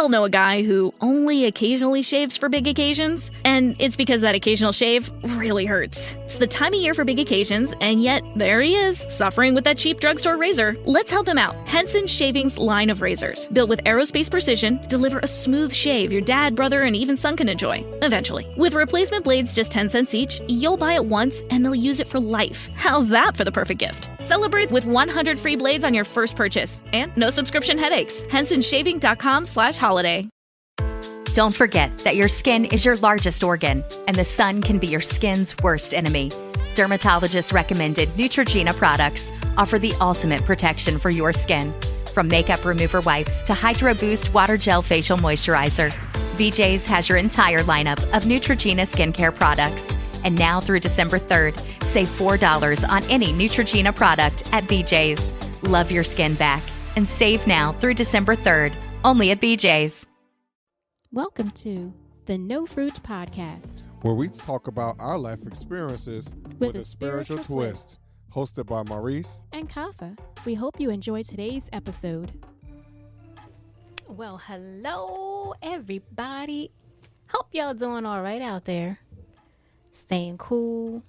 all know a guy who only occasionally shaves for big occasions, and it's because that occasional shave really hurts. It's the time of year for big occasions, and yet there he is, suffering with that cheap drugstore razor. Let's help him out. Henson Shaving's line of razors, built with aerospace precision, deliver a smooth shave your dad, brother, and even son can enjoy, eventually. With replacement blades just 10 cents each, you'll buy it once and they'll use it for life. How's that for the perfect gift? Celebrate with 100 free blades on your first purchase, and no subscription headaches. HensonShaving.com/holiday. Don't forget that your skin is your largest organ, and the sun can be your skin's worst enemy. Dermatologist recommended Neutrogena products offer the ultimate protection for your skin. From makeup remover wipes to Hydro Boost Water Gel Facial Moisturizer, BJ's has your entire lineup of Neutrogena skincare products. And now through December 3rd, save $4 on any Neutrogena product at BJ's. Love your skin back and save now through December 3rd, only at BJ's. Welcome to the No Fruit Podcast, where we talk about our life experiences with a spiritual twist. Hosted by Maurice and Kafa. We hope you enjoyed today's episode. Well, hello, everybody. Hope y'all doing all right out there. Staying cool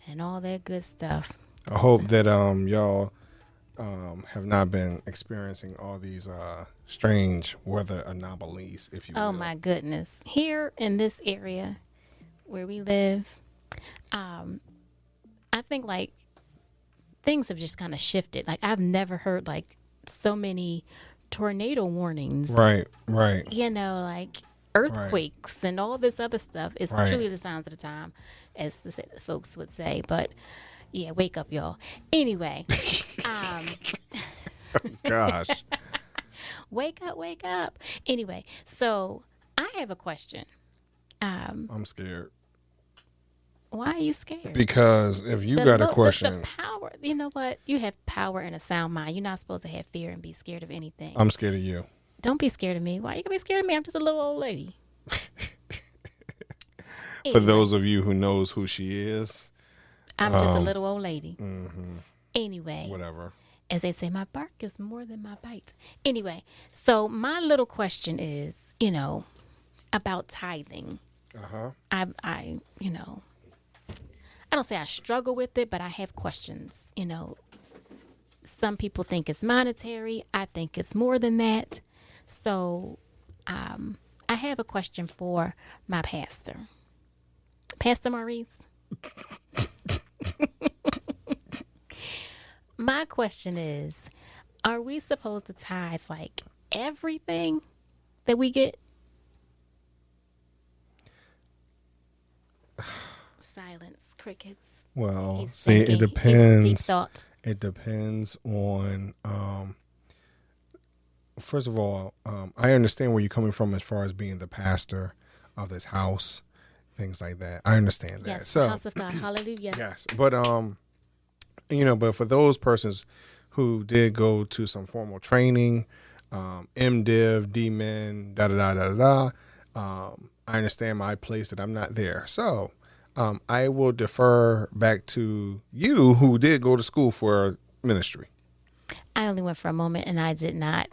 and all that good stuff. I hope that y'all have not been experiencing all these strange weather anomalies, if you will. Oh my goodness. Here in this area where we live, I think like things have just kind of shifted. Like I've never heard like so many tornado warnings. Right. You know, like earthquakes and all this other stuff. It's truly the signs of the time, as the folks would say. But yeah, wake up, y'all. Anyway, gosh, wake up. Anyway, so I have a question. I'm scared. Why are you scared? Because if you got a question, the power. You know what? You have power and a sound mind. You're not supposed to have fear and be scared of anything. I'm scared of you. Don't be scared of me. Why are you gonna be scared of me? I'm just a little old lady. For those of you who knows who she is, I'm just a little old lady. Mm-hmm. Anyway, whatever. As they say, my bark is more than my bite. Anyway, so my little question is, about tithing. I don't say I struggle with it, but I have questions. Some people think it's monetary. I think it's more than that. So I have a question for my pastor. Pastor Maurice. My question is, are we supposed to tithe like everything that we get? Silence, crickets. Well, see, it depends. Deep thought. It depends on, first of all, I understand where you're coming from as far as being the pastor of this house, things like that. I understand that. Yes, so, house of God. Hallelujah. Yes. But, but for those persons who did go to some formal training, MDiv, DMin, I understand my place that I'm not there. So, I will defer back to you who did go to school for ministry. I only went for a moment and I did not,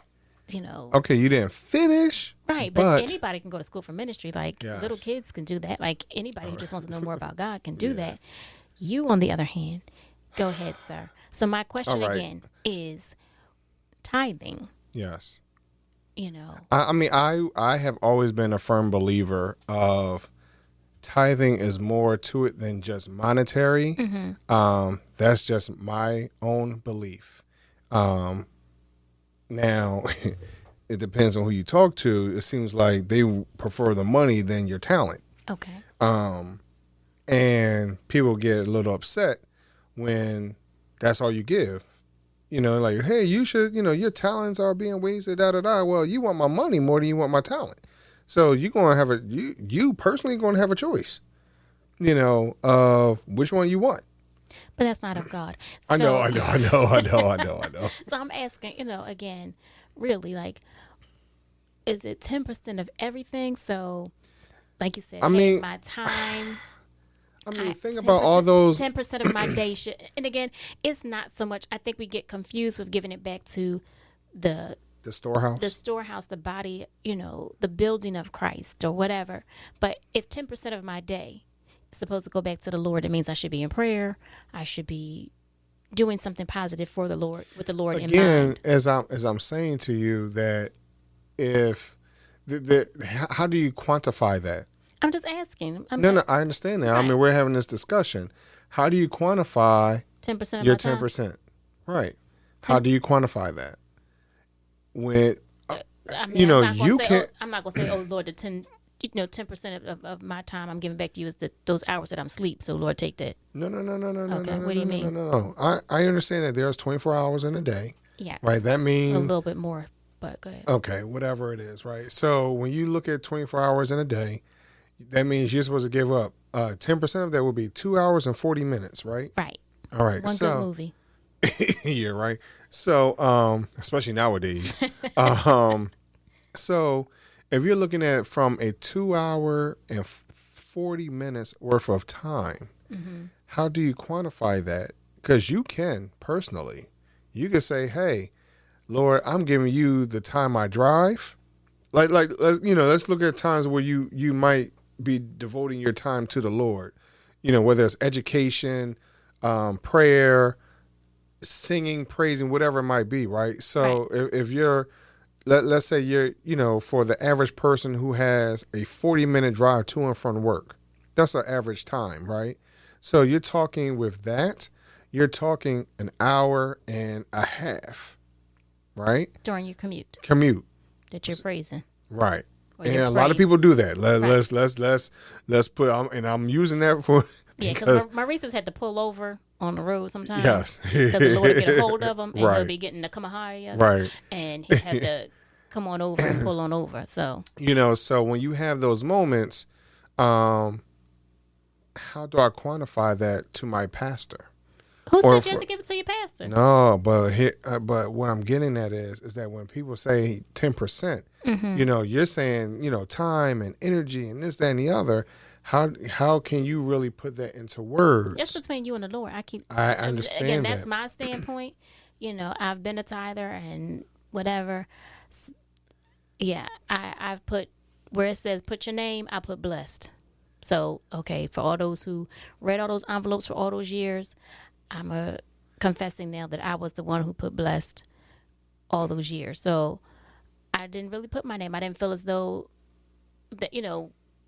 Okay, you didn't finish. Right, but anybody can go to school for ministry. Like yes. Little kids can do that. Like anybody who just wants to know more about God can do that. You, on the other hand, go ahead, sir. So my question again is tithing. Yes. I have always been a firm believer of tithing is more to it than just monetary. Mm-hmm. That's just my own belief. Now, it depends on who you talk to. It seems like they prefer the money than your talent. Okay. And people get a little upset when that's all you give. Like, hey, you should, your talents are being wasted, Well, you want my money more than you want my talent. So you're going to have you personally going to have a choice, of which one you want. But that's not of God. So, I know. So I'm asking, again, really, like, is it 10% of everything? So, like you said, my time. Think about all those. 10% of my day should, and again, it's not so much. I think we get confused with giving it back to the The storehouse? The storehouse, the body, the building of Christ or whatever. But if 10% of my day is supposed to go back to the Lord, it means I should be in prayer. I should be doing something positive for the Lord, with the Lord in mind. As I'm saying to you that if how do you quantify that? I'm just asking. No, I understand that. Right. I mean, we're having this discussion. How do you quantify 10% of your my time? 10%? Right. How do you quantify that? When I'm not gonna say, oh Lord, the 10% of my time I'm giving back to you is those hours that I'm asleep. So Lord, take that. No. Okay, what do you mean? No. I understand that there's 24 hours in a day. Yes. Right. That means a little bit more, but go ahead. Okay, whatever it is. Right. So when you look at 24 hours in a day, that means you're supposed to give up 10% of that would be 2 hours and 40 minutes. Right. Right. All right. One good movie. Yeah. Right. So especially nowadays. So if you're looking at it from a 2 hour and 40 minutes worth of time, how do you quantify that? Because you can personally, you can say, hey, Lord, I'm giving you the time I drive. Like let's look at times where you might be devoting your time to the Lord, whether it's education, prayer, singing, praising, whatever it might be. Right. So right. If you're, let's say you're, for the average person who has a 40-minute drive to and from work, that's an average time. Right. So you're talking with that, you're talking an hour and a half. Right. During your commute. That you're praising. Right. And a lot of people do that. Let's put, and I'm using that for. Yeah, because my races had to pull over on the road sometimes. Yes. Because the Lord would get a hold of them, and right. he'll be getting the kamahayas. Right. And he'd have to come on over and pull on over. So. So when you have those moments, how do I quantify that to my pastor? Who said you have to give it to your pastor? No, but what I'm getting at is that when people say 10%, you're saying, time and energy and this, that, and the other. How can you really put that into words? That's between you and the Lord. I understand again, that. that's my standpoint. I've been a tither and whatever. Yeah, I've put where it says put your name, I put blessed. So, okay, for all those who read all those envelopes for all those years, I'm confessing now that I was the one who put blessed all those years. So I didn't really put my name. I didn't feel as though that,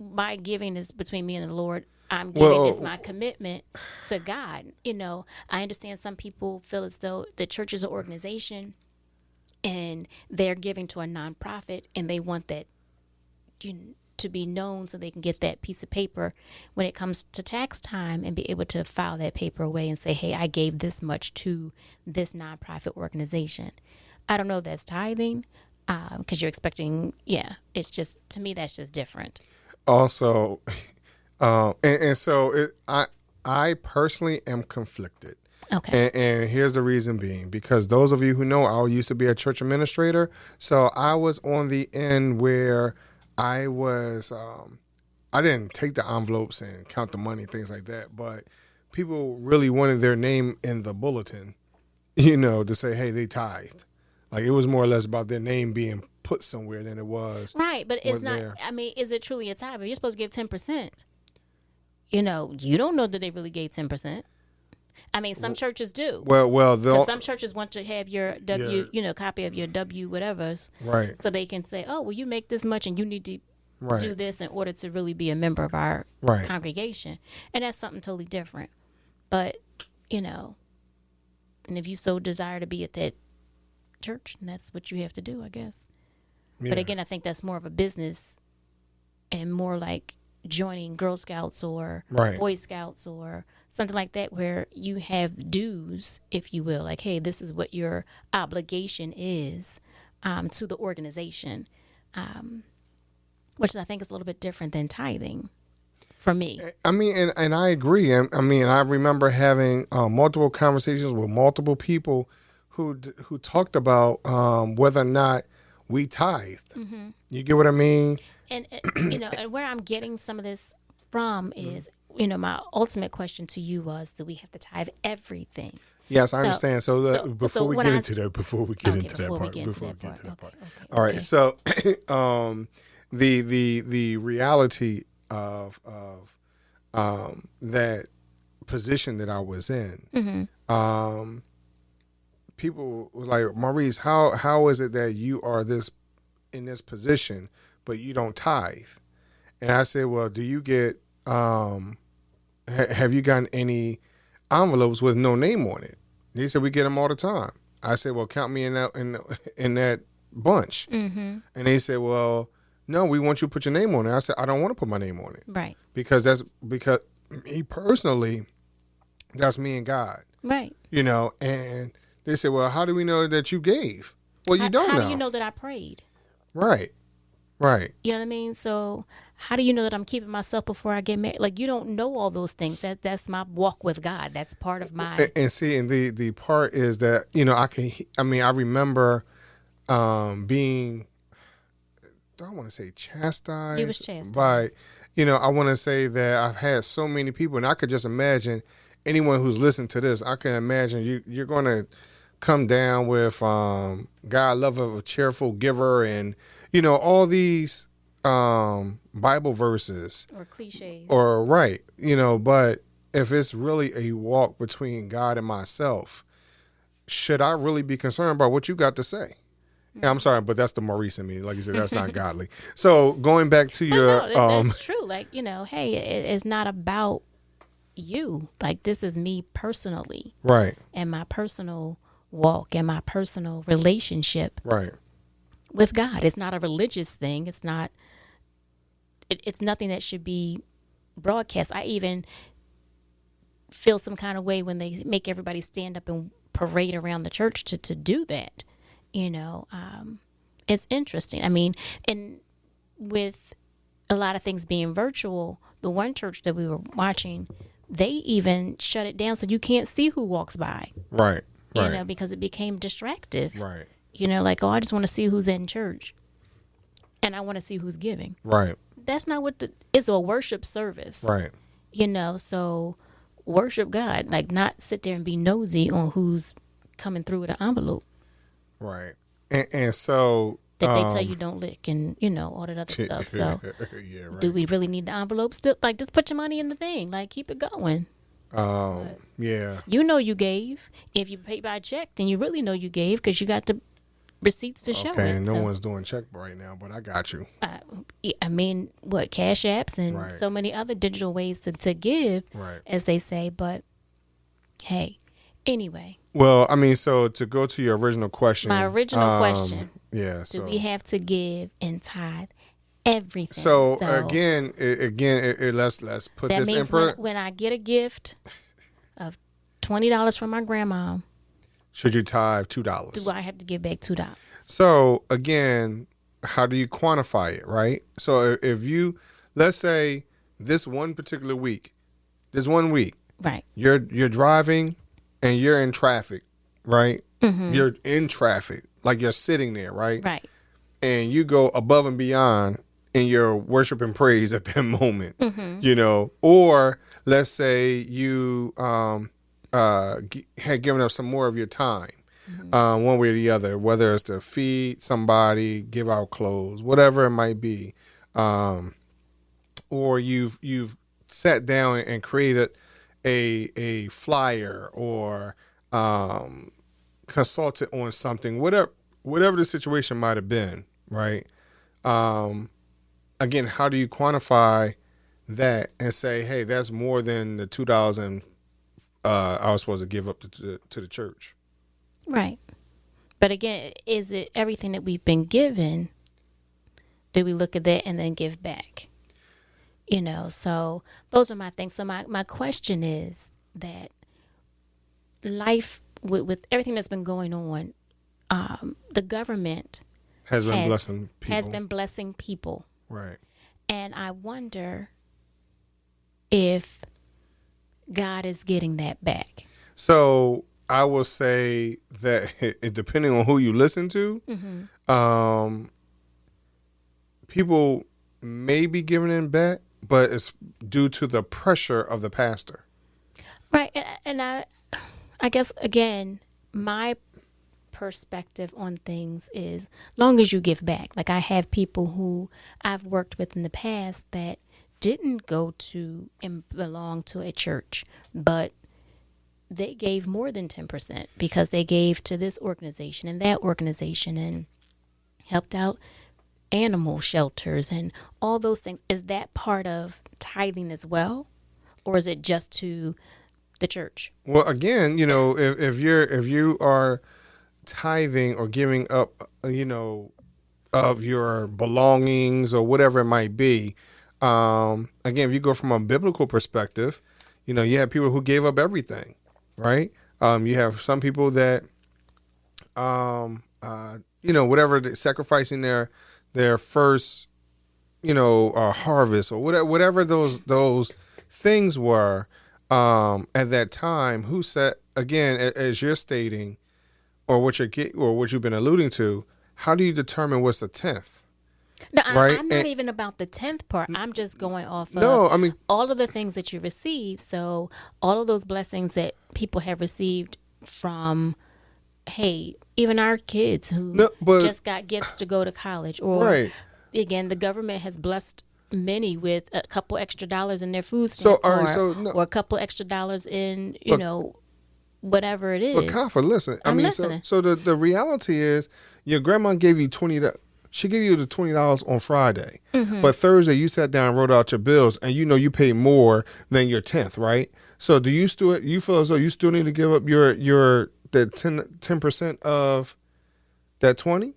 my giving is between me and the Lord. I'm giving is my commitment to God. I understand some people feel as though the church is an organization and they're giving to a nonprofit and they want that to be known so they can get that piece of paper when it comes to tax time and be able to file that paper away and say, hey, I gave this much to this nonprofit organization. I don't know if that's tithing because you're expecting, it's just, to me, that's just different. Also, so I personally am conflicted. Okay. And here's the reason being, because those of you who know, I used to be a church administrator. So I was on the end where I was, I didn't take the envelopes and count the money, things like that. But people really wanted their name in the bulletin, to say, hey, they tithe. Like it was more or less about their name being put somewhere than it was. Right, but it's not, is it truly a tithe? You're supposed to give 10%. You don't know that they really gave 10%. Some churches do. Well, some churches want to have your copy of your W whatever's. Right. So they can say, oh, well, you make this much and you need to do this in order to really be a member of our congregation. And that's something totally different. But, and if you so desire to be at that church, and that's what you have to do, I guess. Yeah. But again, I think that's more of a business and more like joining Girl Scouts or Boy Scouts or something like that, where you have dues, if you will, like, hey, this is what your obligation is to the organization, which I think is a little bit different than tithing for me. And I agree. I remember having multiple conversations with multiple people who talked about whether or not we tithed. Mm-hmm. You get what I mean? And and where I'm getting some of this from is, my ultimate question to you was, do we have to tithe everything? Yes, I understand. So before we get into that part. All right. So the reality of that position that I was in, people was like, Maurice, how is it that you are in this position, but you don't tithe? And I said, well, do you get have you gotten any envelopes with no name on it? He said, we get them all the time. I said, well, count me in that bunch. And they said, well, no, we want you to put your name on it. I said, I don't want to put my name on it. Right. Because me personally, that's me and God. Right. And they said, well, how do we know that you gave? Well, you don't know. How do you know that I prayed? Right. Right. You know what I mean? So how do you know that I'm keeping myself before I get married? Like, you don't know all those things. That's my walk with God. That's part of my. And the part is that, I remember being, I don't want to say chastised. He was chastised. But, I want to say that I've had so many people, and I could just imagine anyone who's listening to this, I can imagine you're going to come down with God love of a cheerful giver and, all these Bible verses or cliches or right, but if it's really a walk between God and myself, should I really be concerned about what you got to say? And I'm sorry, but that's the Maurice in me. Like you said, that's not godly. So going back to your, that's true. Like, hey, it's not about you. Like, this is me personally, right? And my personal walk and my personal relationship, right, with God. It's not a religious thing. It's not. It's nothing that should be broadcast. I even feel some kind of way when they make everybody stand up and parade around the church to do that. It's interesting. I mean, and with a lot of things being virtual, the one church that we were watching, they even shut it down so you can't see who walks by. Right. Because it became distractive. Right. Like, I just want to see who's in church. And I want to see who's giving. Right. That's not it's a worship service. Right. So worship God, like not sit there and be nosy on who's coming through with an envelope. Right. And so that they tell you don't lick and, all that other stuff. So yeah, right. Do we really need the envelope still? Like, just put your money in the thing. Like, keep it going. Yeah. You gave. If you pay by check, then you really know you gave because you got the receipts to show it. Okay, no one's doing check right now, but I got you. Cash apps and so many other digital ways to give, as they say. But, hey, anyway. Well, so to go to your original question. My original question. Yeah. Do we have to give and tithe everything? So again, let's put that this means in when I get a gift of $20 from my grandma, should you tithe $2? Do I have to give back $2? So again, how do you quantify it, right? So if you, let's say this one particular week, right? You're driving and you're in traffic, right? Mm-hmm. You're in traffic, like you're sitting there, right? Right. And you go above and beyond in your worship and praise at that moment, or let's say you had given up some more of your time, one way or the other, whether it's to feed somebody, give out clothes, whatever it might be, or you've sat down and created a flyer or consulted on something, whatever the situation might have been, right? Again, how do you quantify that and say, hey, that's more than the $2 I was supposed to give up to the church? Right. But again, is it everything that we've been given? Do we look at that and then give back? So those are my things. So my question is that life, with everything that's been going on, the government has been blessing people. Right. And I wonder if God is getting that back. So I will say that depending on who you listen to, people may be giving it back, but it's due to the pressure of the pastor. Right. And I I guess, again, my perspective on things is long as you give back. Like I have people who I've worked with in the past that didn't go to and belong to a church, but they gave more than 10% because they gave to this organization and that organization and helped out animal shelters and all those things. Is that part of tithing as well? Or is it just to the church? Well, again, if you are tithing or giving up, of your belongings or whatever it might be, again, if you go from a biblical perspective, you have people who gave up everything, right? You have some people that, whatever, sacrificing their first, harvest or whatever those things were, at that time. Who said, again, as you're stating, or what you've been alluding to, how do you determine what's a tenth? No, right? I'm not even about the 10th part. I'm just going off of all of the things that you receive. So all of those blessings that people have received from, hey, even our kids who just got gifts to go to college, or again, the government has blessed many with a couple extra dollars in their food stamp or a couple extra dollars in, whatever it is. But Kafa, listen. I'm listening. So the reality is, your grandma gave you $20. She gave you the $20 on Friday, but Thursday you sat down and wrote out your bills, and you paid more than your 10th, right? So do you feel as though you still need to give up your the 10% of that 20?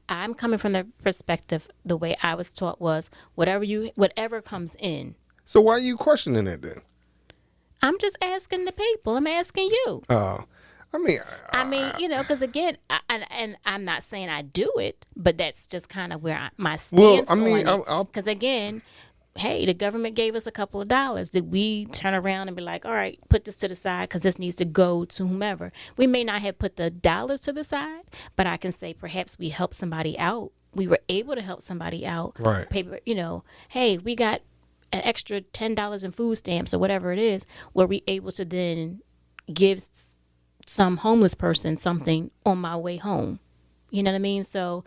I'm coming from the perspective, the way I was taught was whatever comes in. So why are you questioning it then? I'm just asking the people. I'm asking you. Oh, because again, and I'm not saying I do it, but that's just kind of where my stance on it. Because again, hey, the government gave us a couple of dollars. Did we turn around and be like, all right, put this to the side because this needs to go to whomever? We may not have put the dollars to the side, but I can say perhaps we helped somebody out. We were able to help somebody out. Right. Hey, we got an extra $10 in food stamps or whatever it is. Were we able to then give some homeless person something on my way home? You know what I mean? So,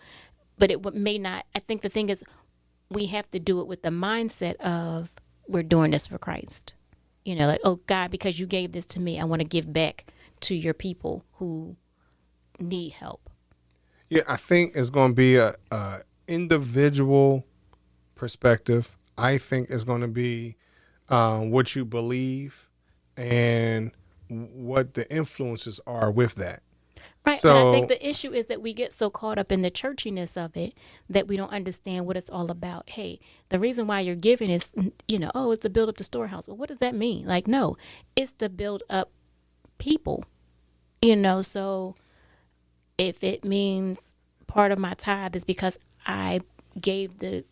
but it may not. I think the thing is, we have to do it with the mindset of we're doing this for Christ. Like, oh God, because you gave this to me, I want to give back to your people who need help. Yeah, I think it's going to be a individual perspective. I think it's going to be what you believe and what the influences are with that. Right, so, but I think the issue is that we get so caught up in the churchiness of it that we don't understand what it's all about. Hey, the reason why you're giving is, it's to build up the storehouse. Well, what does that mean? Like, no, it's to build up people, so if it means part of my tithe is because I gave the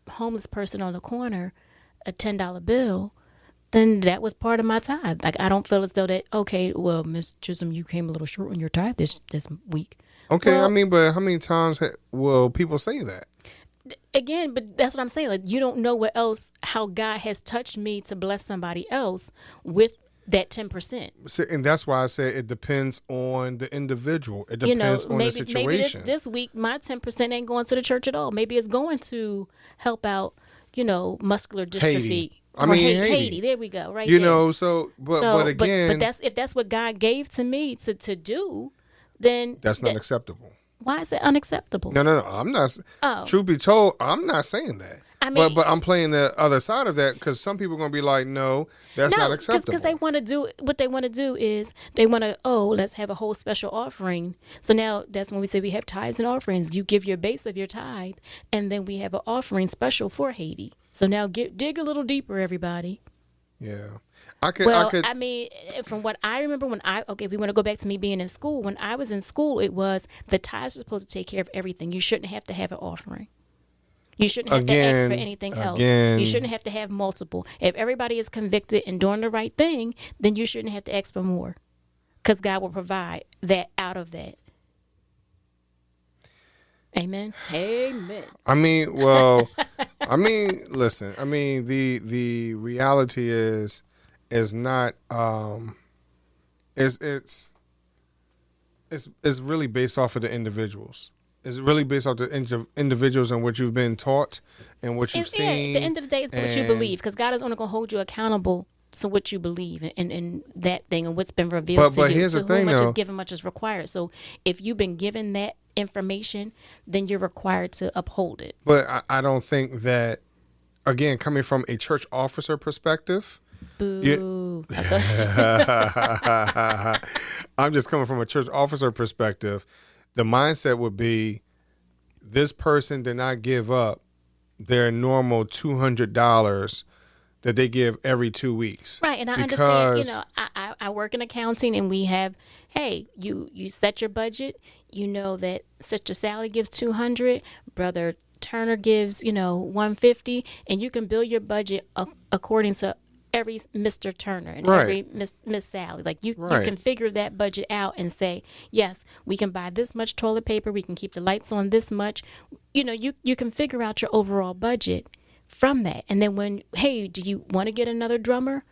homeless person on the corner a $10 bill, then that was part of my tithe. Like, I don't feel as though that, okay, well, Miss Chisholm, you came a little short on your tithe this week. Okay, well, but how many times will people say that? Again, but that's what I'm saying. Like, you don't know how God has touched me to bless somebody else with that 10%. And that's why I said it depends on the individual. It depends on the situation. Maybe this week, my 10% ain't going to the church at all. Maybe it's going to help out, muscular dystrophy. Haiti. There we go. Right. But again, but if that's what God gave to me to do, then that's not acceptable. Why is it unacceptable? No. I'm not. Truth be told, I'm not saying that. But I'm playing the other side of that because some people are going to be like, no, that's not acceptable. Because they want to do what they want to do is they want to, let's have a whole special offering. So now that's when we say we have tithes and offerings. You give your base of your tithe, and then we have an offering special for Haiti. So now dig a little deeper, everybody. Yeah. From what I remember we want to go back to me being in school. When I was in school, it was the tithes are supposed to take care of everything. You shouldn't have to have an offering. You shouldn't have to ask for anything else. You shouldn't have to have multiple. If everybody is convicted and doing the right thing, then you shouldn't have to ask for more because God will provide that out of that. Amen. Amen. Listen. The reality is not it's really based off of the individuals. It's really based off the individuals and what you've been taught and what you've seen. At the end of the day, it's what you believe, because God is only going to hold you accountable to what you believe in that thing and what's been revealed to you. But here's the thing, much though. is given, much is required. So if you've been given that information, then you're required to uphold it. But I don't think that, again, coming from a church officer perspective. Boo. I'm just coming from a church officer perspective. The mindset would be, this person did not give up their normal $200 that they give every 2 weeks. Right, and I understand, I work in accounting, and we have, hey, you set your budget, you know that Sister Sally gives $200, Brother Turner gives, $150, and you can build your budget according to every Mr. Turner and every Miss Sally. Like you can figure that budget out and say, yes, we can buy this much toilet paper, we can keep the lights on this much. You can figure out your overall budget from that. And then when, hey, do you want to get another drummer?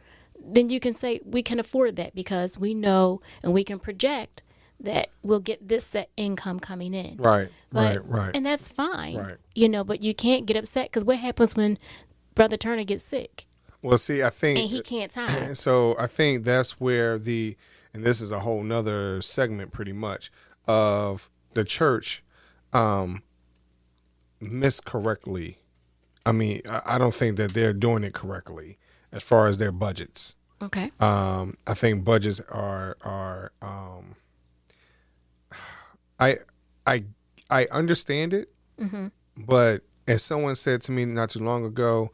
Then you can say, we can afford that because we know and we can project that we'll get this set income coming in. Right. And that's fine. Right. But you can't get upset, because what happens when Brother Turner gets sick? Well, see, I think, and he can't time. So I think that's where and this is a whole nother segment pretty much of the church miscorrectly. I mean, I don't think that they're doing it correctly as far as their budgets. Okay. I think budgets are I understand it, but as someone said to me not too long ago,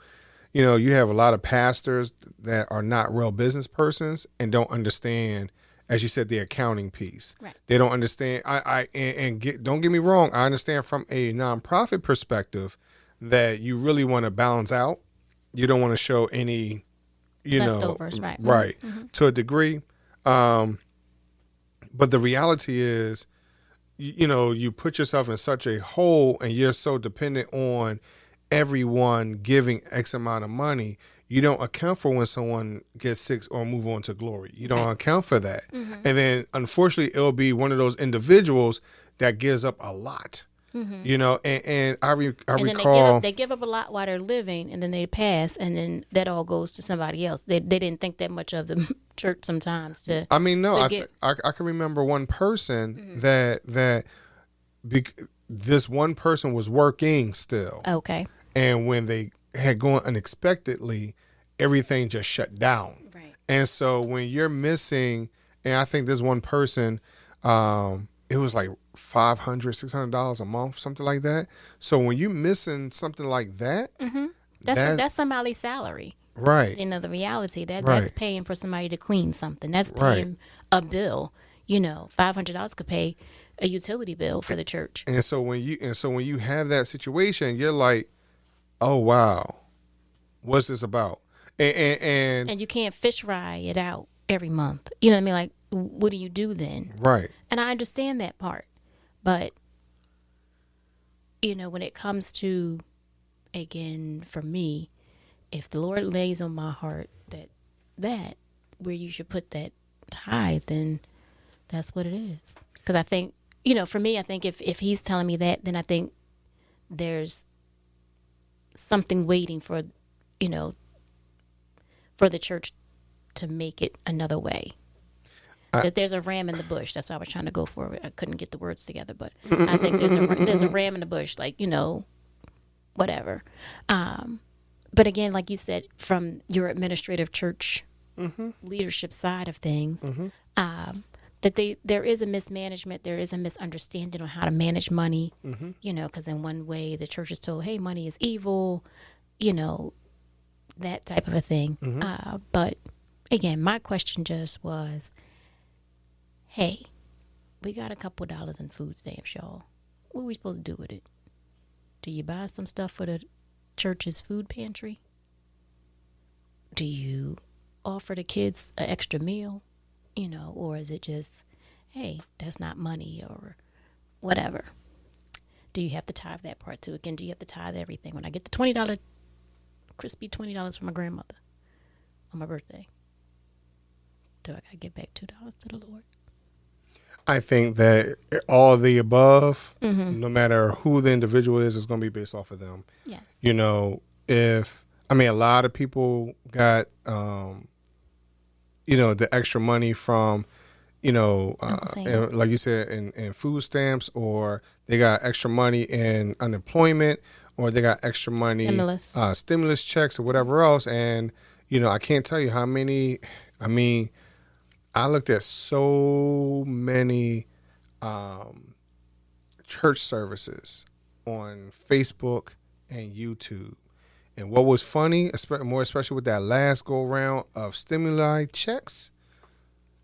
you have a lot of pastors that are not real business persons and don't understand, as you said, the accounting piece. Right. They don't understand. Don't get me wrong. I understand from a nonprofit perspective that you really want to balance out. You don't want to show any, leftovers, right? Right. Mm-hmm. To a degree. But the reality is, you put yourself in such a hole and you're so dependent on everyone giving X amount of money, you don't account for when someone gets sick or move on to glory. You don't account for that. Mm-hmm. And then unfortunately it'll be one of those individuals that gives up a lot. Mm-hmm. And I recall they give up a lot while they're living, and then they pass, and then that all goes to somebody else. They didn't think that much of the church sometimes. I can remember one person that this one person was working still. Okay. And when they had gone unexpectedly, everything just shut down. Right. And so when you're missing, and I think this one person, it was like $500, $600 a month, something like that. So when you're missing something like that, that's somebody's salary. Right. The reality that's paying for somebody to clean something. That's paying a bill. $500 could pay a utility bill for the church. And so when you have that situation, you're like, oh wow, what's this about? And you can't fish fry it out every month. You know what I mean? Like, what do you do then? Right. And I understand that part, but when it comes to, again, for me, if the Lord lays on my heart that where you should put that tithe, then that's what it is. Because I think, for me, I think if he's telling me that, then I think there's something waiting for the church to make it another way. That there's a ram in the bush. That's what I was trying to go for. I couldn't get the words together, but I think there's a ram in the bush, like, whatever. But again, like you said, from your administrative church leadership side of things, that there is a mismanagement, there is a misunderstanding on how to manage money, because in one way the church is told, hey, money is evil, that type of a thing. But again, my question just was, hey, we got a couple dollars in food stamps, y'all. What are we supposed to do with it? Do you buy some stuff for the church's food pantry? Do you offer the kids an extra meal? Or is it just, hey, that's not money or whatever? Do you have to tithe that part too? Again, do you have to tithe everything? When I get the $20, crispy $20 from my grandmother on my birthday, do I gotta give back $2 to the Lord? I think that all of the above, no matter who the individual is going to be based off of them. Yes. You know, a lot of people got, the extra money from, and like you said, in food stamps, or they got extra money in unemployment, or they got extra money, stimulus checks or whatever else. And, I can't tell you how many, I looked at so many church services on Facebook and YouTube. And what was funny, more especially with that last go round of stimuli checks,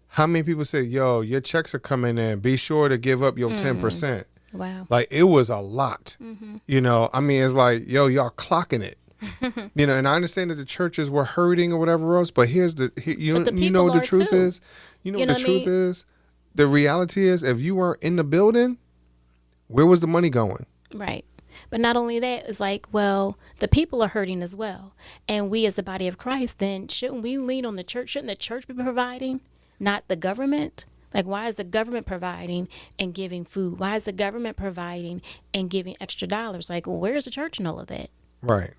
how many people said, yo, your checks are coming in. Be sure to give up your 10%. Wow. Like, it was a lot. It's like, yo, y'all clocking it. And I understand that the churches were hurting or whatever else, but here's the truth is, the reality is, if you weren't in the building, where was the money going? Right. But not only that, it's like, well, the people are hurting as well. And we as the body of Christ, then shouldn't we lean on the church? Shouldn't the church be providing, not the government? Like, why is the government providing and giving food? Why is the government providing and giving extra dollars? Like, well, where's the church in all of that? Right.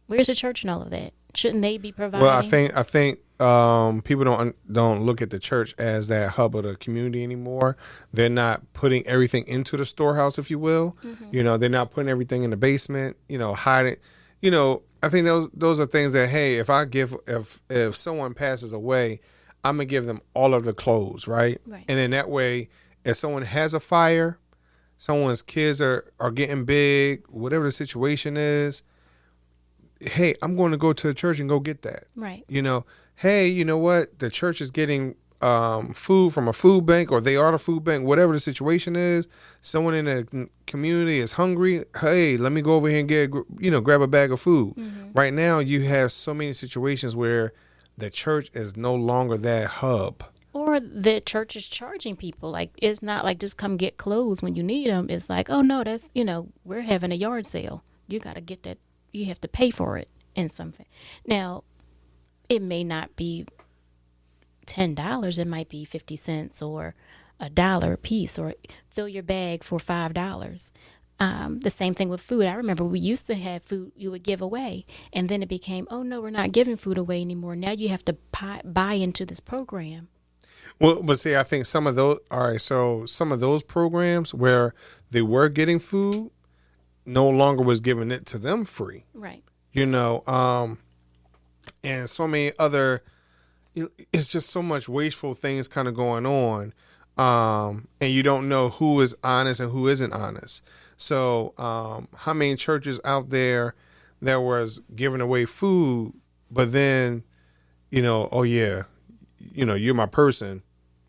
Where's the church in all of that? Shouldn't they be providing? Well, I think people don't look at the church as that hub of the community anymore. They're not putting everything into the storehouse, if you will. They're not putting everything in the basement. Hiding. I think those are things that, hey, if someone passes away, I'm gonna give them all of the clothes, right? And then that way, if someone has a fire, someone's kids are getting big, whatever the situation is, hey, I'm going to go to the church and go get that. Right. Hey, you know what? The church is getting food from a food bank, or they are the food bank, whatever the situation is. Someone in the community is hungry. Hey, let me go over here and grab a bag of food. Right now, you have so many situations where the church is no longer that hub. Or the church is charging people. Like, it's not like just come get clothes when you need them. It's like, oh, no, that's, we're having a yard sale. You got to get that. You have to pay for it in something. Now, it may not be $10. It might be 50 cents or $1 a piece, or fill your bag for $5. The same thing with food. I remember we used to have food you would give away, and then it became, oh, no, we're not giving food away anymore. Now you have to buy into this program. Well, but see, I think some of those programs where they were getting food no longer was giving it to them free. Right. And so many other, it's just so much wasteful things kind of going on. And you don't know who is honest and who isn't honest. So how many churches out there that was giving away food, but then, oh yeah, you're my person.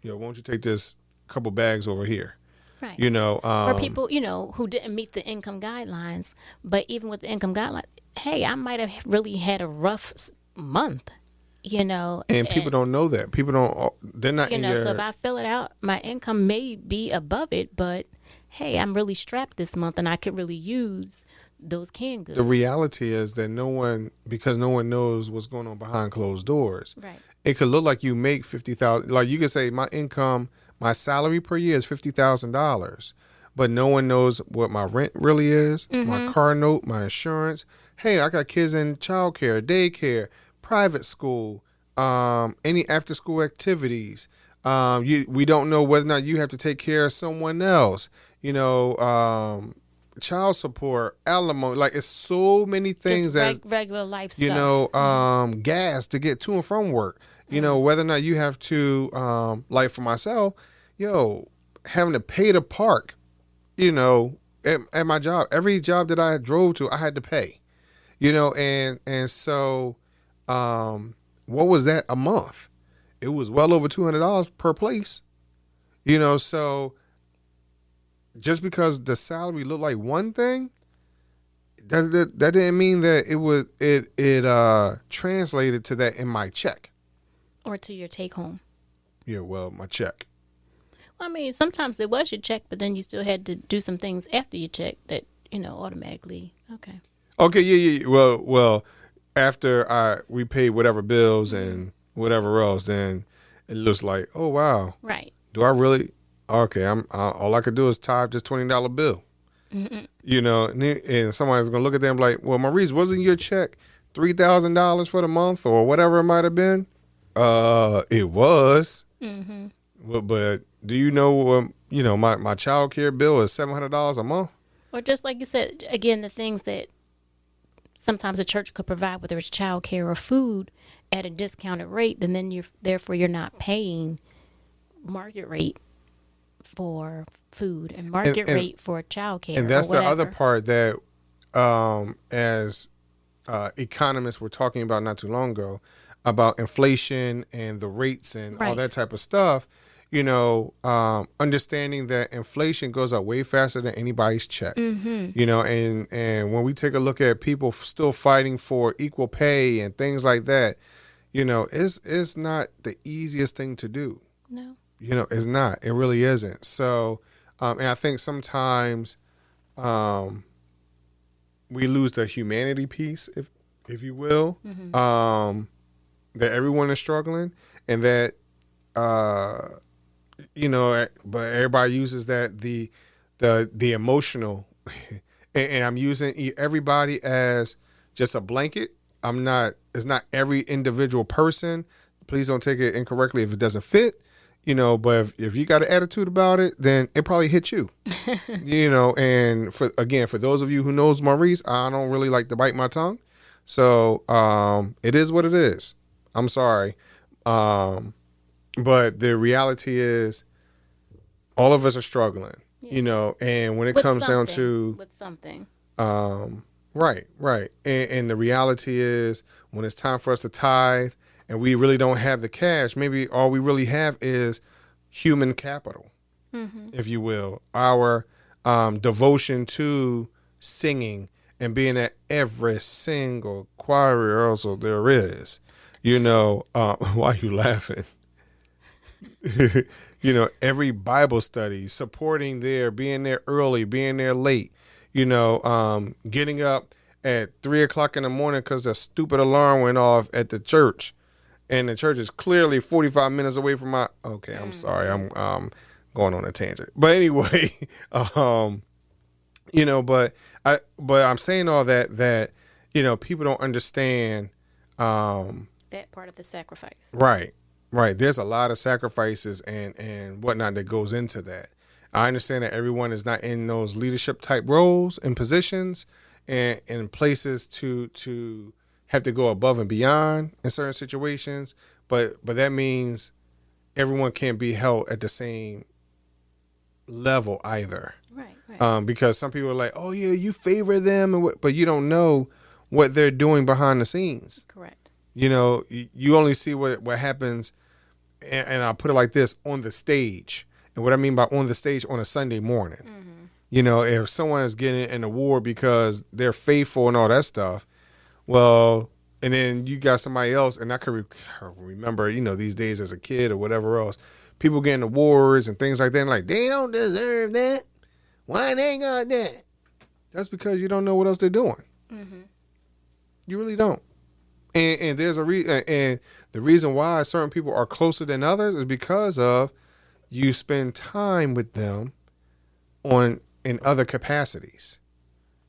Won't you take this couple bags over here? Right. Or people, who didn't meet the income guidelines, but even with the income guidelines, hey, I might have really had a rough month, And people don't know that. They're not in your... So if I fill it out, my income may be above it, but hey, I'm really strapped this month and I could really use those canned goods. The reality is that because no one knows what's going on behind closed doors. Right. It could look like you make $50,000. Like you could say my salary per year is $50,000, but no one knows what my rent really is, my car note, my insurance. Hey, I got kids in childcare, daycare, private school, any after school activities. We don't know whether or not you have to take care of someone else. Child support, alimony, like it's so many things that regular life stuff. Gas to get to and from work. Whether or not you have to, like for myself, having to pay to park, at my job, every job that I drove to, I had to pay, and so, what was that a month? It was well over $200 per place, so just because the salary looked like one thing, that didn't mean that it translated to that in my check. Or to your take home. Yeah, well, my check. Well, sometimes it was your check, but then you still had to do some things after your check that, automatically. Okay. Okay, yeah. Well, after we paid whatever bills and whatever else, then, it looks like, oh wow, Right. do I really? Okay, all I could do is tithe this $20 bill. You know, and somebody's gonna look at them like, well, Maurice, wasn't your check $3,000 for the month or whatever it might have been? It was. But do you know? You know, my child care bill is $700 a month. Or just like you said, again, the things that sometimes the church could provide, whether it's child care or food, at a discounted rate, then you're not paying market rate for food and market rate for child care. And that's the other part that, as economists were talking about not too long ago, about inflation and the rates and all that type of stuff. You know, understanding that inflation goes up way faster than anybody's check. You know, and when we take a look at people still fighting for equal pay and things like that, you know, it's not the easiest thing to do. No. You know, it's not. It really isn't. So, and I think sometimes we lose the humanity piece, if you will, that everyone is struggling, and that you know, but everybody uses that the emotional, and I'm using everybody as just a blanket. It's not every individual person. Please don't take it incorrectly if it doesn't fit, you know, but if you got an attitude about it, then it probably hit you, you know, and for those of you who knows Maurice, I don't really like to bite my tongue. So, it is what it is. I'm sorry. But the reality is all of us are struggling, you know, and when it comes down to with something, right. And the reality is when it's time for us to tithe and we really don't have the cash, maybe all we really have is human capital, if you will, our devotion to singing and being at every single choir rehearsal there is, you know. Why are you laughing? You know, every Bible study, supporting there, being there early, being there late, you know, getting up at 3:00 in the morning because a stupid alarm went off at the church, and the church is clearly 45 minutes away from my. Okay, I'm sorry, I'm going on a tangent, but anyway, you know, but I'm saying all that you know, people don't understand that part of the sacrifice. Right. There's a lot of sacrifices and whatnot that goes into that. I understand that everyone is not in those leadership type roles and positions and in places to have to go above and beyond in certain situations. But that means everyone can't be held at the same level either. Right. Because some people are like, oh yeah, you favor them, but you don't know what they're doing behind the scenes. Correct. You know, you only see what happens, and I'll put it like this, on the stage. And what I mean by on the stage, on a Sunday morning. You know, if someone is getting an award because they're faithful and all that stuff, well, and then you got somebody else, and I could remember, you know, these days as a kid or whatever else, people getting awards and things like that, and like, they don't deserve that. Why they got that? That's because you don't know what else they're doing. You really don't. And there's and the reason why certain people are closer than others is because of you spend time with them in other capacities,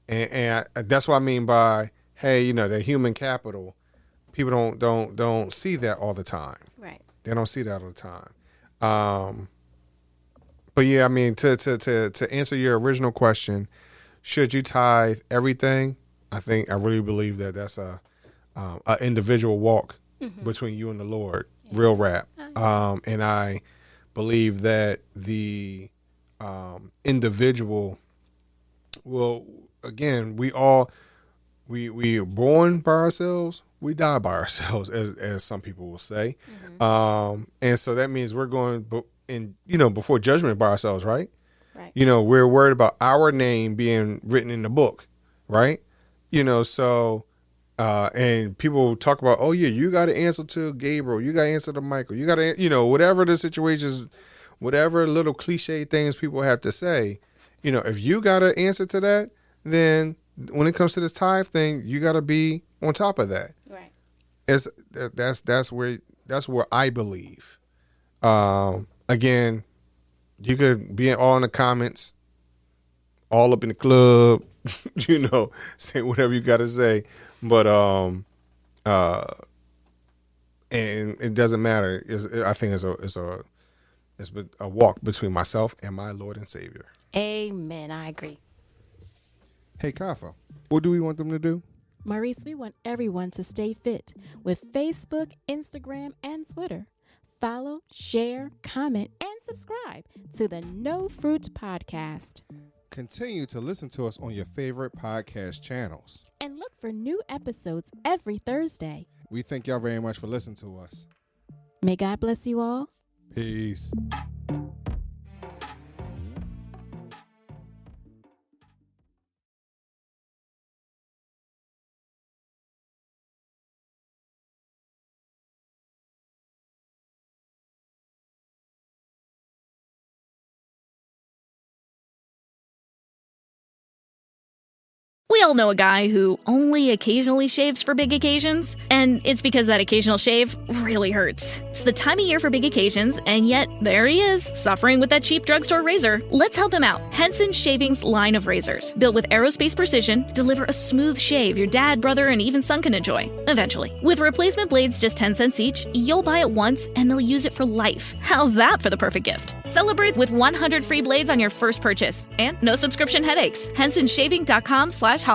and that's what I mean by, hey, you know, the human capital. People don't see that all the time. Right. They don't see that all the time. But yeah, I mean, to answer your original question, should you tithe everything? I really believe that that's a individual walk between you and the Lord, real rap. And I believe that the individual will, again, we are born by ourselves, we die by ourselves, as some people will say. And so that means we're going before judgment by ourselves, right? Right. You know, we're worried about our name being written in the book, right? You know, so and people talk about, oh yeah, you got to answer to Gabriel, you got to answer to Michael, you got to, you know, whatever the situations, whatever little cliche things people have to say, you know, if you got to answer to that, then when it comes to this tithe thing, you got to be on top of that. Right. That's where I believe, Again, you could be all in the comments, all up in the club, say whatever you got to say. But and it doesn't matter. I think it's a walk between myself and my Lord and Savior. Amen. I agree. Hey, Kafa, what do we want them to do? Maurice, we want everyone to stay fit with Facebook, Instagram, and Twitter. Follow, share, comment, and subscribe to the No Fruit Podcast. Continue to listen to us on your favorite podcast channels. And look for new episodes every Thursday. We thank y'all very much for listening to us. May God bless you all. Peace. We all know a guy who only occasionally shaves for big occasions, and it's because that occasional shave really hurts. It's the time of year for big occasions, and yet there he is, suffering with that cheap drugstore razor. Let's help him out. Henson Shaving's line of razors, built with aerospace precision, deliver a smooth shave your dad, brother, and even son can enjoy, eventually. With replacement blades just 10 cents each, you'll buy it once, and they'll use it for life. How's that for the perfect gift? Celebrate with 100 free blades on your first purchase, and no subscription headaches. HensonShaving.com/holiday.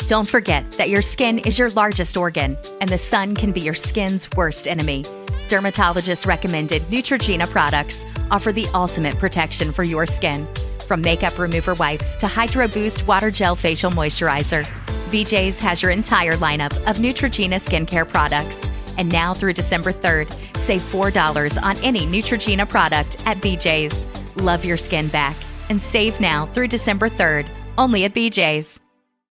Don't forget that your skin is your largest organ, and the sun can be your skin's worst enemy. Dermatologist recommended Neutrogena products offer the ultimate protection for your skin. From makeup remover wipes to Hydro Boost Water Gel Facial Moisturizer, BJ's has your entire lineup of Neutrogena skincare products. And now through December 3rd, save $4 on any Neutrogena product at BJ's. Love your skin back and save now through December 3rd, only at BJ's.